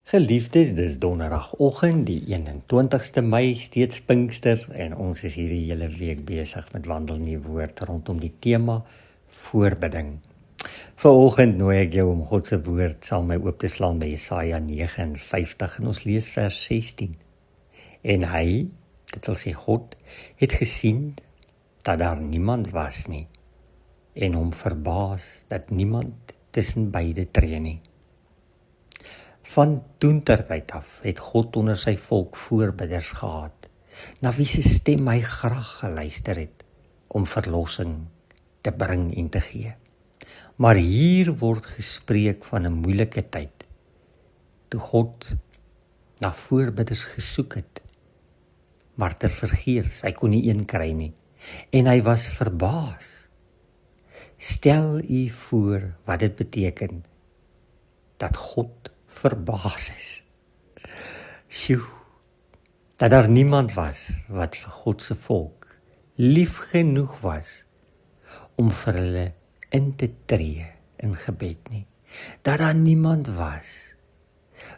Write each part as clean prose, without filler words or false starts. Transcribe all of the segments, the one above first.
Geliefdes, dis donderdagoggend, die 21ste Mei, steeds Pinkster, en ons is hierdie hele week besig met Wandel in die Woord rondom die tema voorbidding. Vanoggend nooi ek jou om God se woord saam met my oop te slaan by Jesaja 59 en ons lees vers 16. En hy, dit wil sê God, het gesien dat daar niemand was nie, en hom verbaas dat niemand tussen beide tree nie. Van toentertyd af het God onder sy volk voorbidders gehad, na wie se stem hy graag geluister het, om verlossing te bring en te gee. Maar hier word gespreek van 'n moeilike tyd, toe God na voorbidders gesoek het, maar tevergeefs, hy kon nie een kry nie, en hy was verbaas. Stel u voor wat dit beteken, dat God verbaas is. Sjoe, dat daar niemand was wat vir God se volk lief genoeg was om vir hulle in te tree in gebed nie. Dat daar niemand was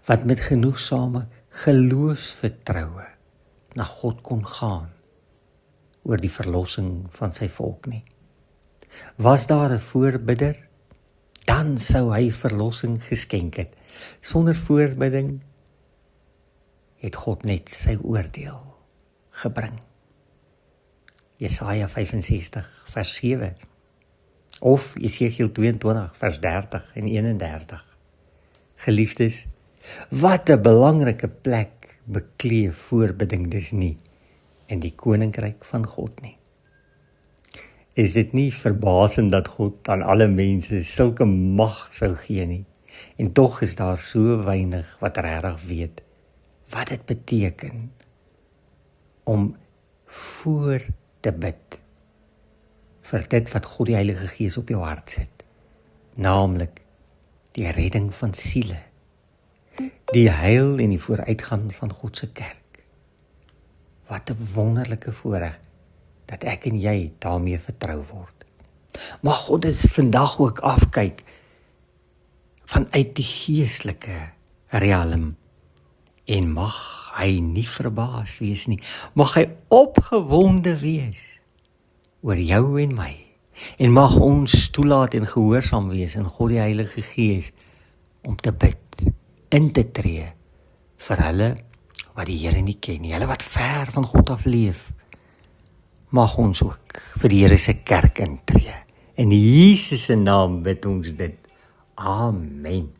wat met genoegsame geloofsvertroue na God kon gaan oor die verlossing van sy volk nie. Was daar 'n voorbidder, dan sou hy verlossing geskenk het. Sonder voorbidding het God net sy oordeel gebring. Jesaja 65 vers 7 of Esegiel 22 vers 30 en 31. Geliefdes, wat 'n belangrike plek beklee voorbidding dus nie in die koninkryk van God nie. Is dit nie verbasend dat God aan alle mense sulke mag sou gee nie? En tog is daar so weinig wat regtig weet wat dit beteken om voor te bid vir dit wat God die Heilige Gees op jou hart sit, naamlik die redding van siele, die heil en die vooruitgang van God se kerk. Wat 'n wonderlike voorreg dat ek en jy daarmee vertrou word. Maar God is vandag ook afkyk vanuit die geestelike realm, en mag hy nie verbaas wees nie, mag hy opgewonde wees oor jou en my, en mag ons toelaat en gehoorsaam wees in God die Heilige Gees, om te bid, in te tree, vir hulle wat die Here nie ken nie, hulle wat ver van God af leef. Mag ons ook vir die Here se kerk intree. In Jesus se naam bid ons dit. Amen.